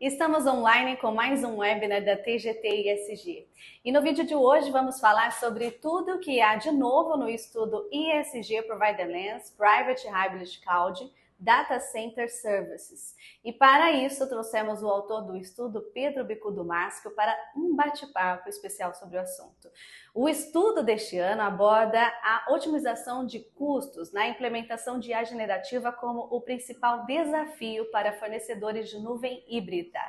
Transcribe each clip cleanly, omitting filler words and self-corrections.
Estamos online com mais um webinar da TGT ISG. E no vídeo de hoje vamos falar sobre tudo o que há de novo no estudo ISG Provider Lens, Private Hybrid Cloud, Data Center Services. E para isso trouxemos o autor do estudo, Pedro Bicudo Máscio, para um bate-papo especial sobre o assunto. O estudo deste ano aborda a otimização de custos na implementação de IA generativa como o principal desafio para fornecedores de nuvem híbrida,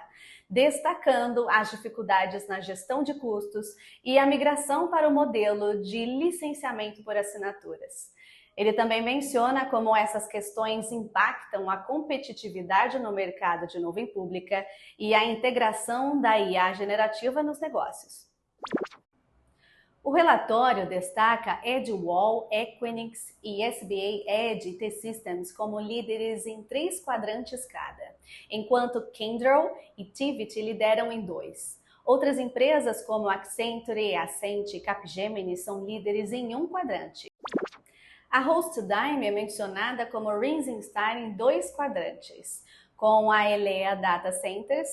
destacando as dificuldades na gestão de custos e a migração para o modelo de licenciamento por assinaturas. Ele também menciona como essas questões impactam a competitividade no mercado de nuvem pública e a integração da IA generativa nos negócios. O relatório destaca Edgewall, Equinix e SBA Edge T-Systems como líderes em 3 quadrantes cada, enquanto Kyndryl e Tiviti lideram em 2. Outras empresas como Accenture, Ascent e Capgemini são líderes em 1 quadrante. A Hostdime é mencionada como Rising Star em 2 quadrantes, com a Elea Data Centers,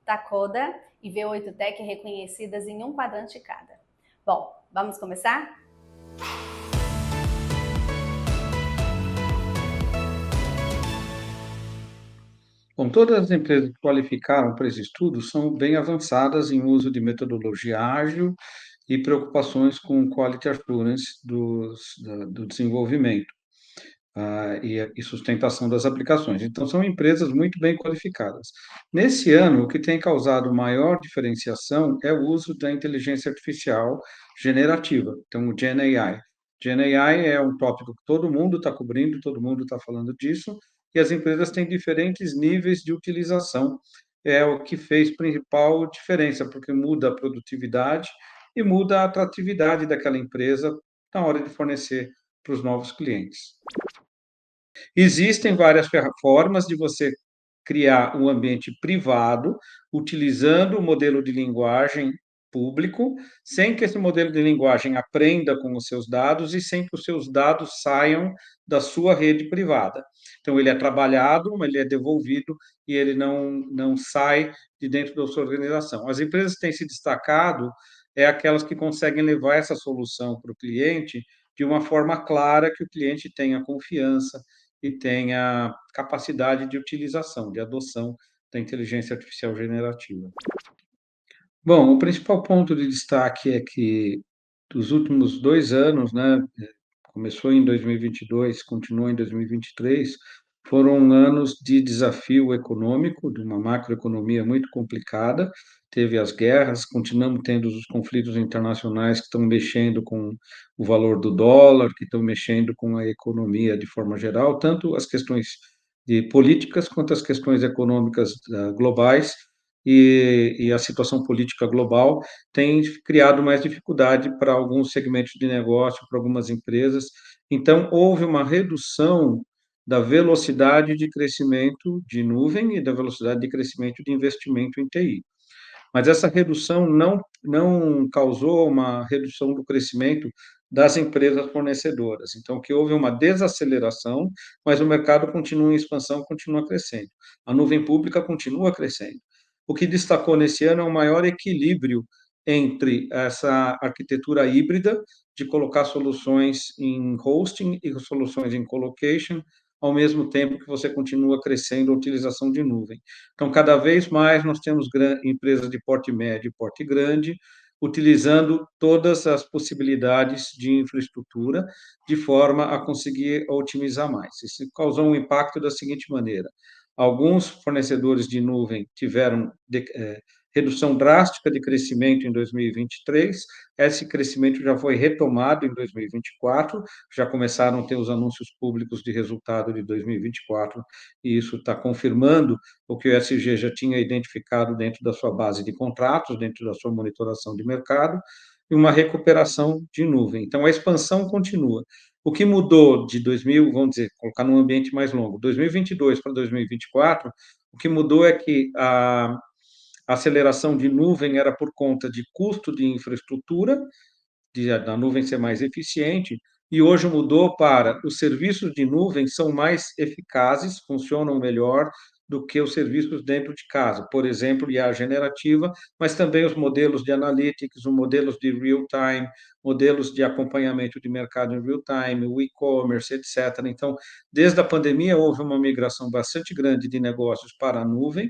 Takoda e V8 Tech reconhecidas em 1 quadrante cada. Bom, vamos começar? Bom, todas as empresas que qualificaram para esse estudo são bem avançadas em uso de metodologia ágil e preocupações com quality assurance do desenvolvimento e sustentação das aplicações. Então, são empresas muito bem qualificadas. Nesse ano, o que tem causado maior diferenciação é o uso da inteligência artificial generativa, então o GenAI. GenAI é um tópico que todo mundo está cobrindo, todo mundo está falando disso, e as empresas têm diferentes níveis de utilização. É o que fez principal diferença, porque muda a produtividade e muda a atratividade daquela empresa na hora de fornecer para os novos clientes. Existem várias formas de você criar um ambiente privado, utilizando o modelo de linguagem público, sem que esse modelo de linguagem aprenda com os seus dados e sem que os seus dados saiam da sua rede privada. Então, ele é trabalhado, ele é devolvido e ele não sai de dentro da sua organização. As empresas que têm se destacado aquelas que conseguem levar essa solução para o cliente de uma forma clara, que o cliente tenha confiança e tenha capacidade de utilização, de adoção da inteligência artificial generativa. Bom, o principal ponto de destaque é que, dos últimos 2 anos, né, começou em 2022, continuou em 2023, foram anos de desafio econômico, de uma macroeconomia muito complicada. Teve as guerras, continuamos tendo os conflitos internacionais que estão mexendo com o valor do dólar, que estão mexendo com a economia de forma geral, tanto as questões de políticas quanto as questões econômicas globais, e a situação política global tem criado mais dificuldade para alguns segmentos de negócio, para algumas empresas. Então, houve uma redução da velocidade de crescimento de nuvem e da velocidade de crescimento de investimento em TI. Mas essa redução não causou uma redução do crescimento das empresas fornecedoras. Então, que houve uma desaceleração, mas o mercado continua em expansão, continua crescendo. A nuvem pública continua crescendo. O que destacou nesse ano é um maior equilíbrio entre essa arquitetura híbrida de colocar soluções em hosting e soluções em colocation, ao mesmo tempo que você continua crescendo a utilização de nuvem. Então, cada vez mais nós temos empresas de porte médio e porte grande, utilizando todas as possibilidades de infraestrutura, de forma a conseguir otimizar mais. Isso causou um impacto da seguinte maneira: alguns fornecedores de nuvem tiveram redução drástica de crescimento em 2023, esse crescimento já foi retomado em 2024, já começaram a ter os anúncios públicos de resultado de 2024, e isso está confirmando o que o ESG já tinha identificado dentro da sua base de contratos, dentro da sua monitoração de mercado, e uma recuperação de nuvem. Então, a expansão continua. O que mudou de 2000, vamos dizer, colocar num ambiente mais longo, 2022 para 2024, o que mudou é que a aceleração de nuvem era por conta de custo de infraestrutura, da nuvem ser mais eficiente, e hoje mudou para os serviços de nuvem são mais eficazes, funcionam melhor, do que os serviços dentro de casa, por exemplo, IA generativa, mas também os modelos de analytics, os modelos de real-time, modelos de acompanhamento de mercado em real-time, o e-commerce, etc. Então, desde a pandemia, houve uma migração bastante grande de negócios para a nuvem,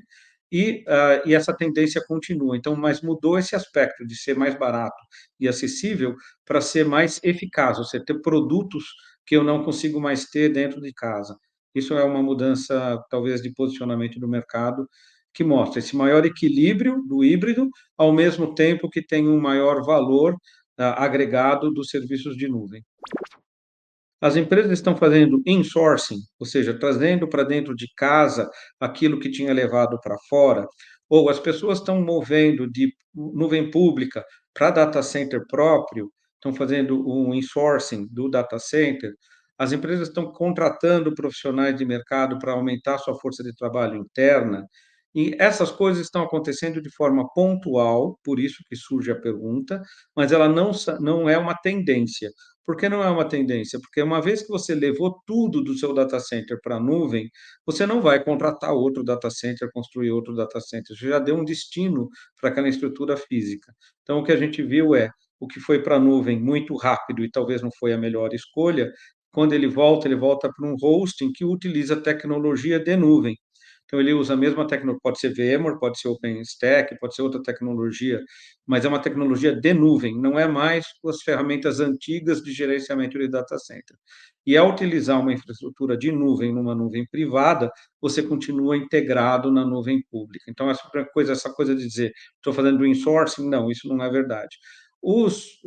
e essa tendência continua. Então, mas mudou esse aspecto de ser mais barato e acessível para ser mais eficaz, ou seja, ter produtos que eu não consigo mais ter dentro de casa. Isso é uma mudança, talvez, de posicionamento do mercado, que mostra esse maior equilíbrio do híbrido, ao mesmo tempo que tem um maior valor agregado dos serviços de nuvem. As empresas estão fazendo insourcing, ou seja, trazendo para dentro de casa aquilo que tinha levado para fora, ou as pessoas estão movendo de nuvem pública para data center próprio, estão fazendo um insourcing do data center. As empresas estão contratando profissionais de mercado para aumentar sua força de trabalho interna, e essas coisas estão acontecendo de forma pontual, por isso que surge a pergunta, mas ela não é uma tendência. Por que não é uma tendência? Porque uma vez que você levou tudo do seu data center para a nuvem, você não vai contratar outro data center, construir outro data center. Você já deu um destino para aquela estrutura física. Então, o que a gente viu é o que foi para a nuvem muito rápido e talvez não foi a melhor escolha. Quando ele volta para um hosting que utiliza tecnologia de nuvem. Então, ele usa a mesma tecnologia, pode ser VMware, pode ser OpenStack, pode ser outra tecnologia, mas é uma tecnologia de nuvem, não é mais as ferramentas antigas de gerenciamento de data center. E ao utilizar uma infraestrutura de nuvem numa nuvem privada, você continua integrado na nuvem pública. Então, essa coisa de dizer, estou fazendo insourcing, não, isso não é verdade. Os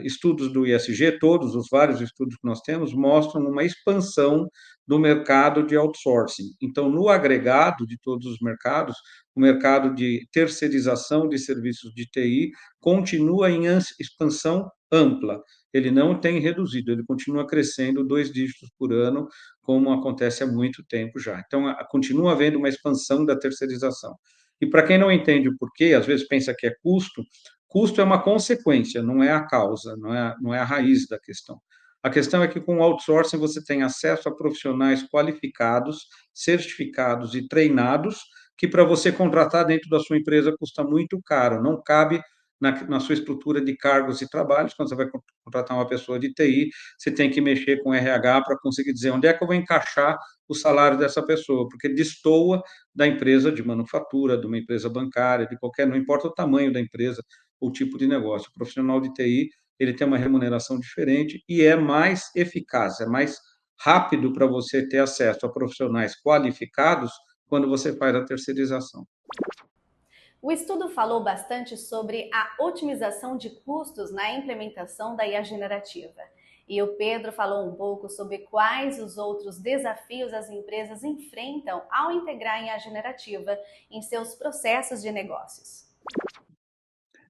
estudos do ISG, todos os vários estudos que nós temos, mostram uma expansão do mercado de outsourcing. Então, no agregado de todos os mercados, o mercado de terceirização de serviços de TI continua em expansão ampla. Ele não tem reduzido, ele continua crescendo 2 dígitos por ano, como acontece há muito tempo já. Então, continua havendo uma expansão da terceirização. E para quem não entende o porquê, às vezes pensa que é custo, custo é uma consequência, não é a causa, não é a raiz da questão. A questão é que com o outsourcing você tem acesso a profissionais qualificados, certificados e treinados, que para você contratar dentro da sua empresa custa muito caro, não cabe na sua estrutura de cargos e trabalhos. Quando você vai contratar uma pessoa de TI, você tem que mexer com RH para conseguir dizer onde é que eu vou encaixar o salário dessa pessoa, porque destoa da empresa de manufatura, de uma empresa bancária, de qualquer, não importa o tamanho da empresa, o tipo de negócio. O profissional de TI, ele tem uma remuneração diferente e é mais eficaz, é mais rápido para você ter acesso a profissionais qualificados quando você faz a terceirização. O estudo falou bastante sobre a otimização de custos na implementação da IA generativa. E o Pedro falou um pouco sobre quais os outros desafios as empresas enfrentam ao integrar a IA generativa em seus processos de negócios.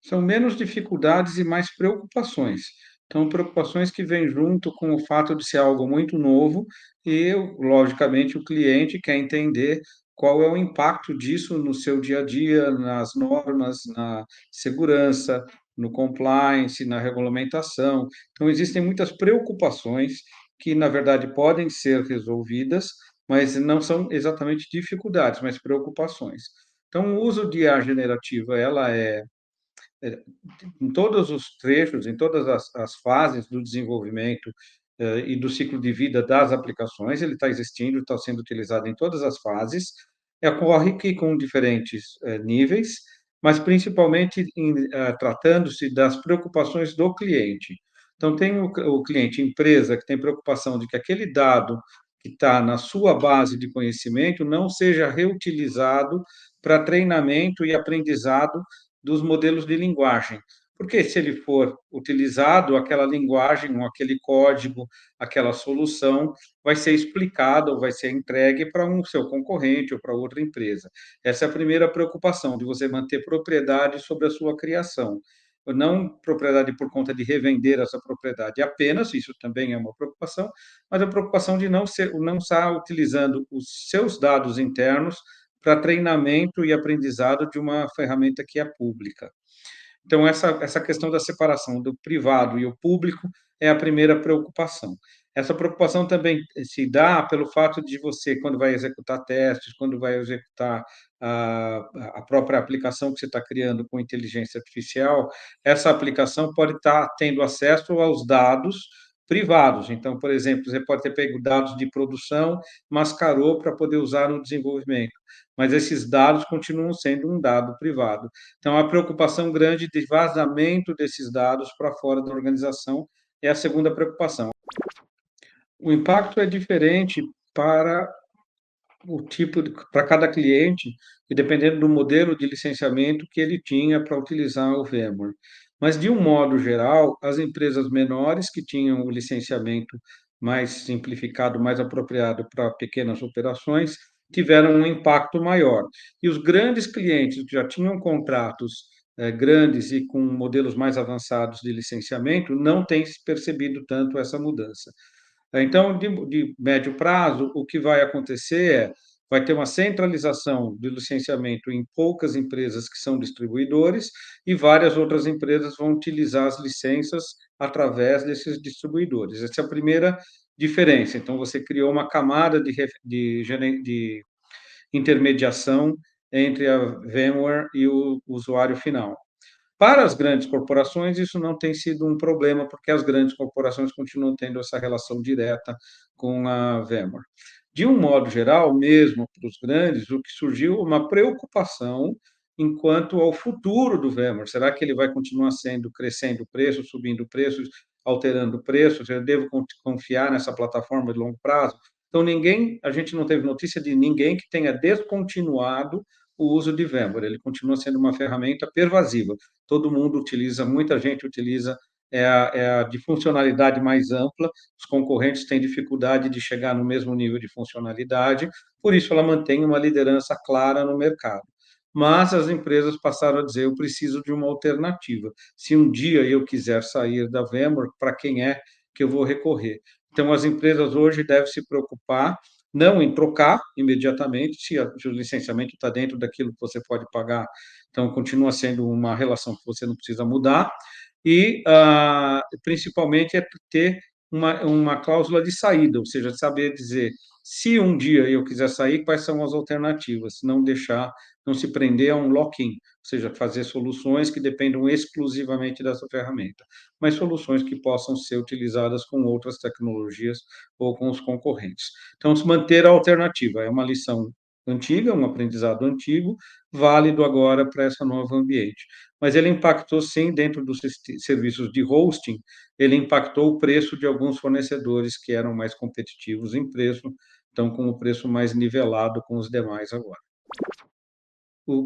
São menos dificuldades e mais preocupações. Então, preocupações que vêm junto com o fato de ser algo muito novo e, logicamente, o cliente quer entender qual é o impacto disso no seu dia a dia, nas normas, na segurança, no compliance, na regulamentação. Então, existem muitas preocupações que, na verdade, podem ser resolvidas, mas não são exatamente dificuldades, mas preocupações. Então, o uso de IA generativa, ela é em todos os trechos, em todas as fases do desenvolvimento e do ciclo de vida das aplicações, ele está existindo, está sendo utilizado em todas as fases, ocorre que com diferentes níveis, mas principalmente tratando-se das preocupações do cliente. Então, tem o cliente, empresa, que tem preocupação de que aquele dado que está na sua base de conhecimento não seja reutilizado para treinamento e aprendizado dos modelos de linguagem. Porque se ele for utilizado, aquela linguagem, ou aquele código, aquela solução, vai ser explicada ou vai ser entregue para um seu concorrente ou para outra empresa. Essa é a primeira preocupação, de você manter propriedade sobre a sua criação. Não propriedade por conta de revender essa propriedade apenas, isso também é uma preocupação, mas a preocupação de não estar utilizando os seus dados internos para treinamento e aprendizado de uma ferramenta que é pública. Então, essa questão da separação do privado e o público é a primeira preocupação. Essa preocupação também se dá pelo fato de você, quando vai executar testes, quando vai executar a própria aplicação que você está criando com inteligência artificial, essa aplicação pode estar tendo acesso aos dados privados. Então, por exemplo, você pode ter pego dados de produção, mascarou para poder usar no desenvolvimento, mas esses dados continuam sendo um dado privado. Então, a preocupação grande de vazamento desses dados para fora da organização é a segunda preocupação. O impacto é diferente para para cada cliente, e dependendo do modelo de licenciamento que ele tinha para utilizar o VMware. Mas, de um modo geral, as empresas menores que tinham o licenciamento mais simplificado, mais apropriado para pequenas operações, tiveram um impacto maior. E os grandes clientes que já tinham contratos grandes e com modelos mais avançados de licenciamento, não têm percebido tanto essa mudança. Então, de médio prazo, o que vai acontecer é, vai ter uma centralização de licenciamento em poucas empresas que são distribuidores e várias outras empresas vão utilizar as licenças através desses distribuidores. Essa é a primeira diferença. Então, você criou uma camada de intermediação entre a VMware e o usuário final. Para as grandes corporações, isso não tem sido um problema, porque as grandes corporações continuam tendo essa relação direta com a VMware. De um modo geral, mesmo para os grandes, o que surgiu uma preocupação enquanto ao futuro do VMware. Será que ele vai continuar sendo crescendo o preço, subindo o preço, alterando o preço? Eu devo confiar nessa plataforma de longo prazo? Então, a gente não teve notícia de ninguém que tenha descontinuado o uso de VMware. Ele continua sendo uma ferramenta pervasiva. Todo mundo utiliza, muita gente utiliza, é a de funcionalidade mais ampla, os concorrentes têm dificuldade de chegar no mesmo nível de funcionalidade, por isso ela mantém uma liderança clara no mercado. Mas as empresas passaram a dizer, eu preciso de uma alternativa. Se um dia eu quiser sair da VMware, para quem é que eu vou recorrer? Então, as empresas hoje devem se preocupar não em trocar imediatamente, se o licenciamento está dentro daquilo que você pode pagar, então continua sendo uma relação que você não precisa mudar, e principalmente é ter uma cláusula de saída, ou seja, saber dizer, se um dia eu quiser sair, quais são as alternativas, não deixar, não se prender a um lock-in, ou seja, fazer soluções que dependam exclusivamente dessa ferramenta, mas soluções que possam ser utilizadas com outras tecnologias ou com os concorrentes. Então, se manter a alternativa é uma lição antiga, um aprendizado antigo, válido agora para esse novo ambiente. Mas ele impactou, sim, dentro dos serviços de hosting, ele impactou o preço de alguns fornecedores que eram mais competitivos em preço, estão com o preço mais nivelado com os demais agora.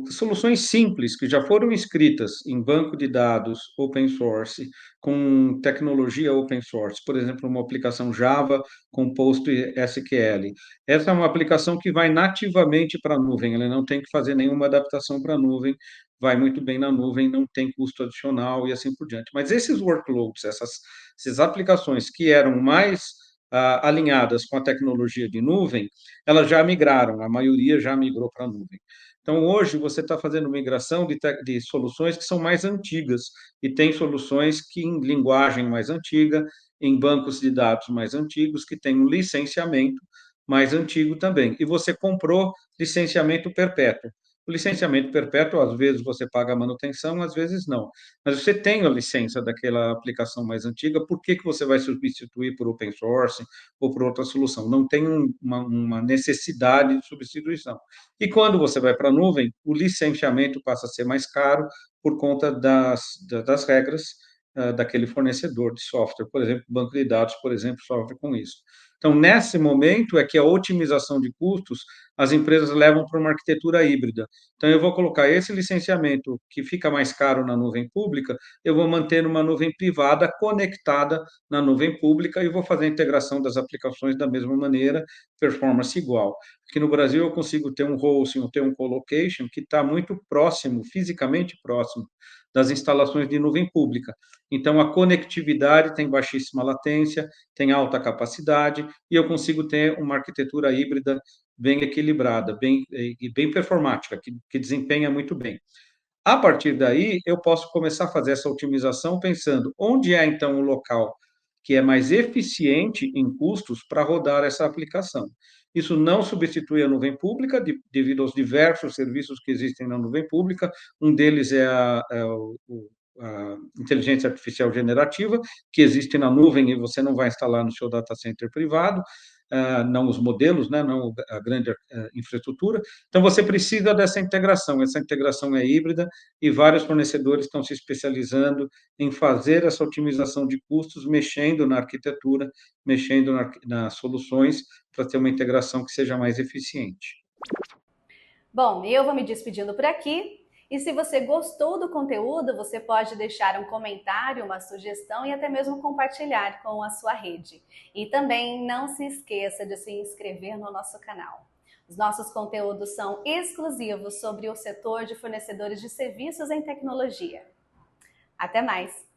Soluções simples que já foram escritas em banco de dados open source, com tecnologia open source, por exemplo, uma aplicação Java com PostgreSQL. Essa é uma aplicação que vai nativamente para a nuvem, ela não tem que fazer nenhuma adaptação para a nuvem, vai muito bem na nuvem, não tem custo adicional e assim por diante. Mas esses workloads, essas aplicações que eram mais alinhadas com a tecnologia de nuvem, elas já migraram, a maioria já migrou para a nuvem. Então, hoje, você está fazendo migração de soluções que são mais antigas, e tem soluções que, em linguagem mais antiga, em bancos de dados mais antigos, que têm um licenciamento mais antigo também. E você comprou licenciamento perpétuo. O licenciamento perpétuo, às vezes você paga a manutenção, às vezes não. Mas você tem a licença daquela aplicação mais antiga, por que você vai substituir por open source ou por outra solução? Não tem uma necessidade de substituição. E quando você vai para a nuvem, o licenciamento passa a ser mais caro por conta das regras daquele fornecedor de software, por exemplo, banco de dados, por exemplo, sofre com isso. Então, nesse momento é que a otimização de custos, as empresas levam para uma arquitetura híbrida. Então, eu vou colocar esse licenciamento que fica mais caro na nuvem pública, eu vou manter numa nuvem privada conectada na nuvem pública e vou fazer a integração das aplicações da mesma maneira, performance igual. Aqui no Brasil eu consigo ter um hosting ou ter um colocation que está muito próximo, fisicamente próximo, das instalações de nuvem pública. Então, a conectividade tem baixíssima latência, tem alta capacidade, e eu consigo ter uma arquitetura híbrida bem equilibrada, bem performática, que desempenha muito bem. A partir daí, eu posso começar a fazer essa otimização pensando onde é, então, o local que é mais eficiente em custos para rodar essa aplicação. Isso não substitui a nuvem pública, devido aos diversos serviços que existem na nuvem pública. Um deles é a inteligência artificial generativa, que existe na nuvem e você não vai instalar no seu data center privado, não os modelos, né, não a grande infraestrutura. Então, você precisa dessa integração. Essa integração é híbrida e vários fornecedores estão se especializando em fazer essa otimização de custos, mexendo na arquitetura, mexendo nas soluções, para ter uma integração que seja mais eficiente. Bom, eu vou me despedindo por aqui. E se você gostou do conteúdo, você pode deixar um comentário, uma sugestão e até mesmo compartilhar com a sua rede. E também não se esqueça de se inscrever no nosso canal. Os nossos conteúdos são exclusivos sobre o setor de fornecedores de serviços em tecnologia. Até mais!